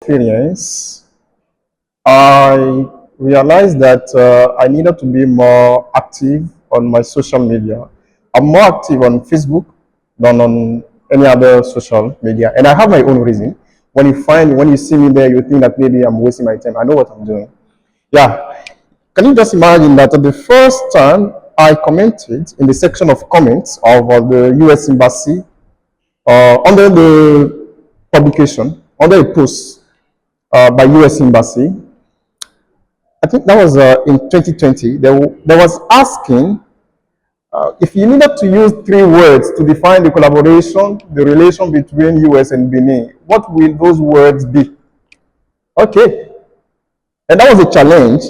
experience, I realized that I needed to be more active on my social media. I'm more active on Facebook than on any other social media, and I have my own reason. When you see me there, you think that maybe I'm wasting my time. I know what I'm doing. Yeah. Can you just imagine that the first time I commented in the section of comments of the U.S. Embassy under the publication, under a post by U.S. Embassy, I think that was in 2020. There was asking if you needed to use three words to define the collaboration, the relation between US and Benin, what will those words be? Okay, and that was a challenge.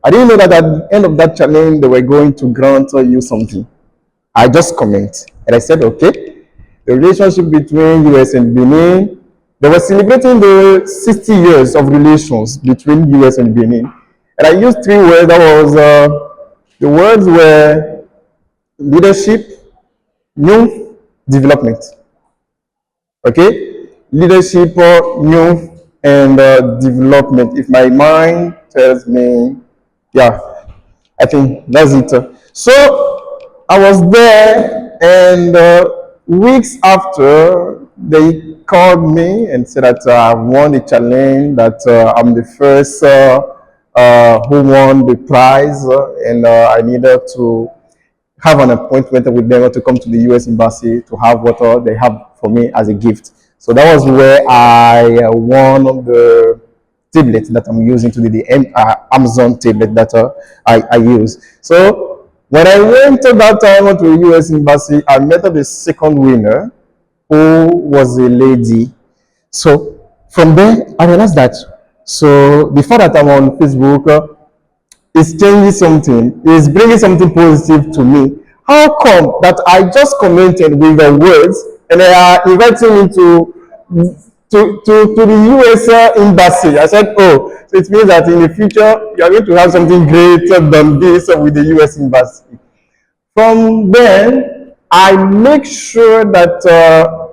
I didn't know that at the end of that challenge, they were going to grant you something. I just comment and I said, okay, the relationship between US and Benin, they were celebrating the 60 years of relations between US and Benin. And I used three words. The words were leadership, youth, development. Okay? Leadership, youth, and development. If my mind tells me, yeah, I think that's it. So I was there, and weeks after, they called me and said that I won the challenge, that I'm the first who won the prize, and I needed to have an appointment with them to come to the US Embassy to have what they have for me as a gift. So that was where I won the tablet that I'm using today, the Amazon tablet that I use. So when I went to that time to the US Embassy, I met the second winner, who was a lady. So from there, I realized that. So the fact that I'm on Facebook is changing something, is bringing something positive to me. How come that I just commented with the words and they are inviting me to the US embassy? I said, oh, so it means that in the future you are going to have something greater than this with the US embassy. From then, I make sure that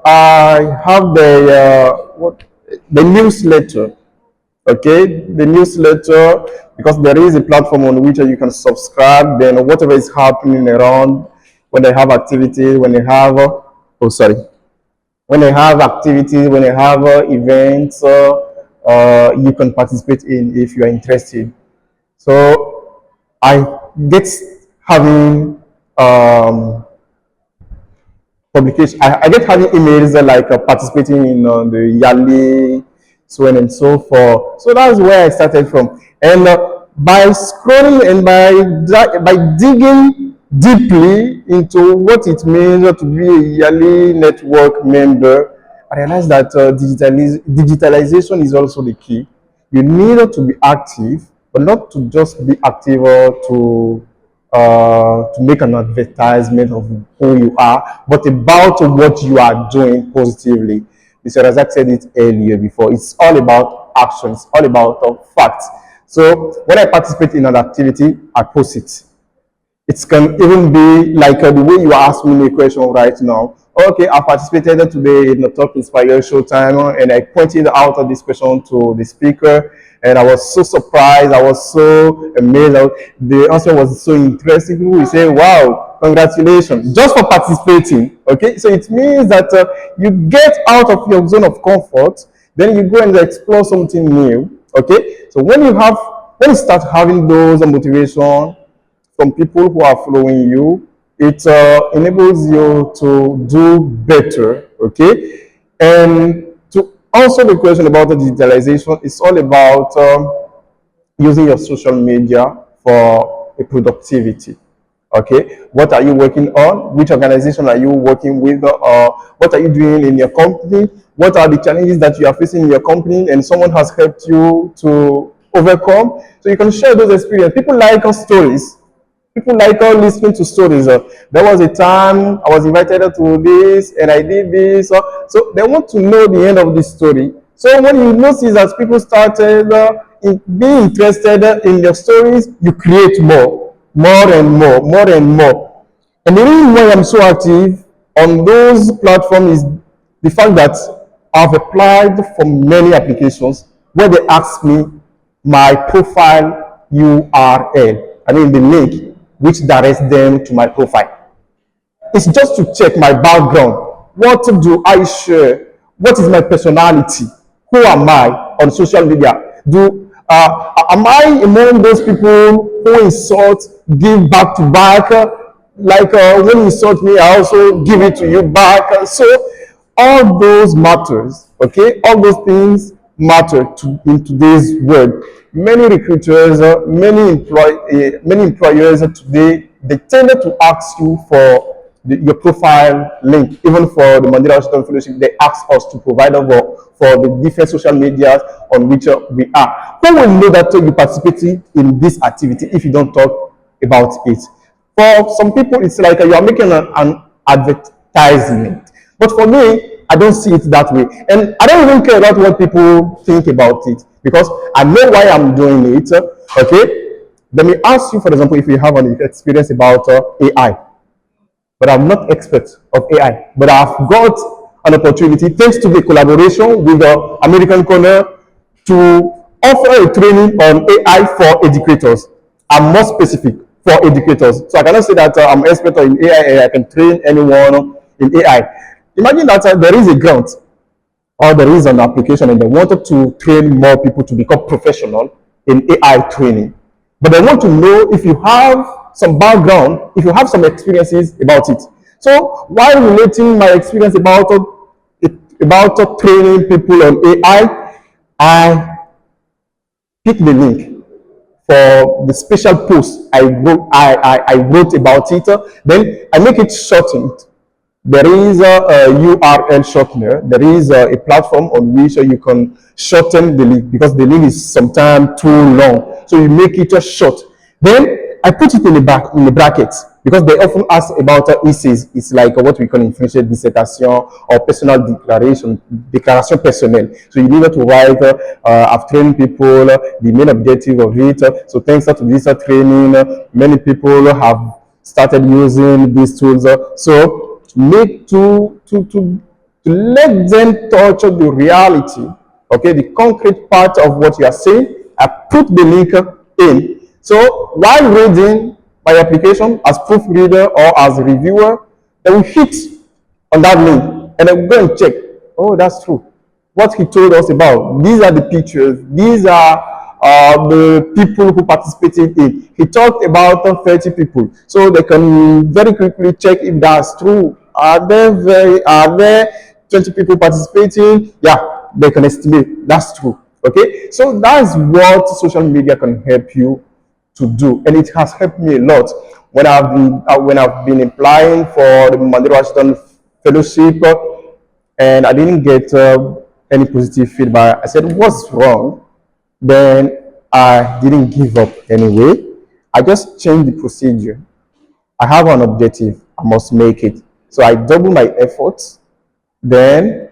I have the newsletter. Okay, the newsletter, because there is a platform on which you can subscribe. Then whatever is happening around, when they have activities, when they have when they have activities, when they have events, you can participate in if you are interested. So I get having publication. I get having emails like participating in the yearly, so on and so forth. So that's where I started from. And by scrolling and by digging deeply into what it means to be a yearly network member, I realized that digitalization is also the key. You need to be active, but not to just be active or to make an advertisement of who you are, but about what you are doing positively. Mr. Razak said it earlier before. It's all about action. It's all about facts. So when I participate in an activity, I post it. It can even be like the way you asked me a question right now. Okay, I participated today in the TalkInspire ShowTime, and I pointed out this question to the speaker, and I was so surprised. I was so amazed. The answer was so interesting. People will say, "Wow, congratulations!" Just for participating. Okay, so it means that you get out of your zone of comfort, then you go and explore something new. Okay, so when you start having those motivation from people who are following you, it enables you to do better, okay? And to answer the question about the digitalization, it's all about using your social media for a productivity, okay? What are you working on? Which organization are you working with? What are you doing in your company? What are the challenges that you are facing in your company and someone has helped you to overcome? So you can share those experiences. People like stories. People like listening to stories. There was a time I was invited to this and I did this. So they want to know the end of the story. So when you notice that people started being interested in your stories, you create more and more. And the reason why I'm so active on those platforms is the fact that I've applied for many applications where they ask me my profile URL. I mean the link which directs them to my profile. It's just to check my background. What do I share? What is my personality? Who am I on social media? Am I among those people who insult, give back to back? When you insult me, I also give it to you back. So all those matters, okay? All those things matter in today's world. Many recruiters, many employers today, they tended to ask you for your profile link. Even for the Mandela Washington Fellowship, they ask us to provide them for the different social medias on which we are. Who will know that you participated in this activity if you don't talk about it? For some people, it's like you are making an advertisement. But for me, I don't see it that way. And I don't even care about what people think about it because I know why I'm doing it. Okay? Let me ask you, for example, if you have an experience about AI. But I'm not expert of AI. But I've got an opportunity, thanks to the collaboration with the American Corner, to offer a training on AI for educators. I'm more specific for educators. So I cannot say that I'm an expert in AI and I can train anyone in AI. Imagine that there is a grant or there is an application and they wanted to train more people to become professional in AI training. But they want to know if you have some background, if you have some experiences about it. So while relating my experience about training people on AI, I picked the link for the special post I wrote about it. Then I make it shortened. There is a URL shortener. There is a platform on which you can shorten the link because the link is sometimes too long. So you make it short. Then I put it in the brackets because they often ask about essays. It's like what we call in French dissertation or personal declaration personnel. So you need to write, I've trained people, the main objective of it. So thanks to this training, many people have started using these tools. So to let them touch the reality, okay, the concrete part of what you are saying, I put the link in. So while reading my application as proofreader or as a reviewer, they will hit on that link and I will go and check. Oh, that's true. What he told us about. These are the pictures. These are the people who participated in. He talked about 30 people. So they can very quickly check if that's true. Are there 20 people participating? Yeah, they can estimate. That's true. Okay. So that's what social media can help you to do, and it has helped me a lot when I've been applying for the Mandela Washington Fellowship, and I didn't get any positive feedback. I said, "What's wrong?" Then I didn't give up anyway. I just changed the procedure. I have an objective. I must make it. So I double my efforts. Then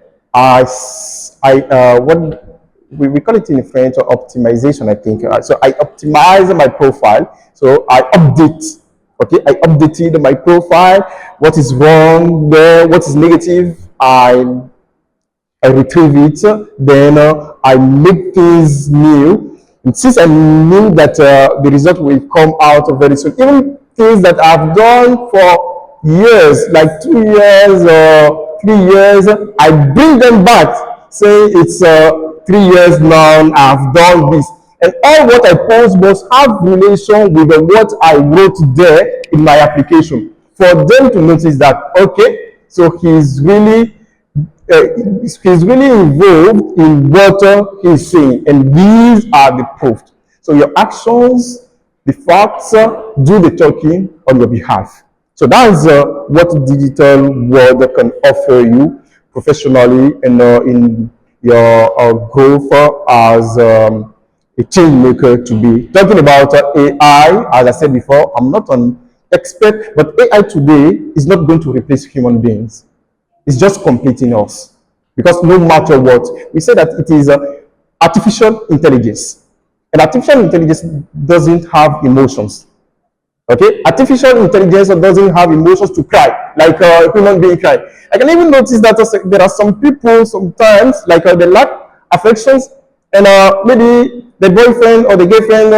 what we call it in French optimization, I think. So I optimize my profile. So I update. Okay, I updated my profile. What is wrong there? What is negative? I retrieve it. Then I make things new. And since I knew that the result will come out very soon, even things that I've done for years, like 2 years or 3 years, I bring them back, saying it's 3 years now, I've done this. And all what I post must have relation with what I wrote there in my application. For them to notice that, okay, so he's really involved in what he's saying, and these are the proofs. So your actions, the facts, do the talking on your behalf. So that's what digital world can offer you professionally and in your growth as a change maker to be. Talking about AI, as I said before, I'm not an expert, but AI today is not going to replace human beings. It's just completing us. Because no matter what, we say that it is artificial intelligence. And artificial intelligence doesn't have emotions. Okay? Artificial intelligence doesn't have emotions to cry, like a human being cry. I can even notice that there are some people sometimes, like they lack affections, and maybe the boyfriend or the girlfriend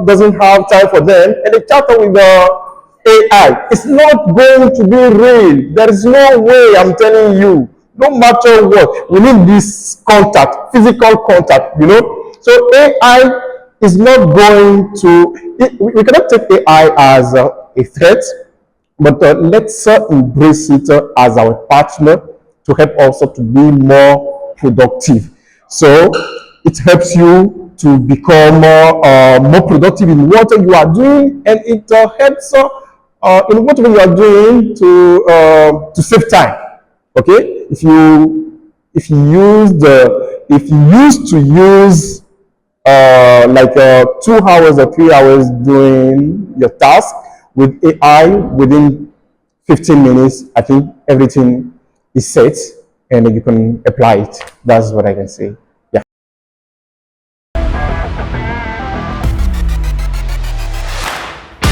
doesn't have time for them, and they chat with AI. It's not going to be real. There is no way, I'm telling you. No matter what, we need this contact, physical contact, you know. So AI is not going to, we cannot take AI as a threat, but let's embrace it as our partner to help us to be more productive. So it helps you to become more productive in what you are doing, and it helps in what you are doing to save time. Okay, if you used to use like 2 hours or 3 hours doing your task with AI within 15 minutes, I think everything is set and you can apply it. That's what I can say.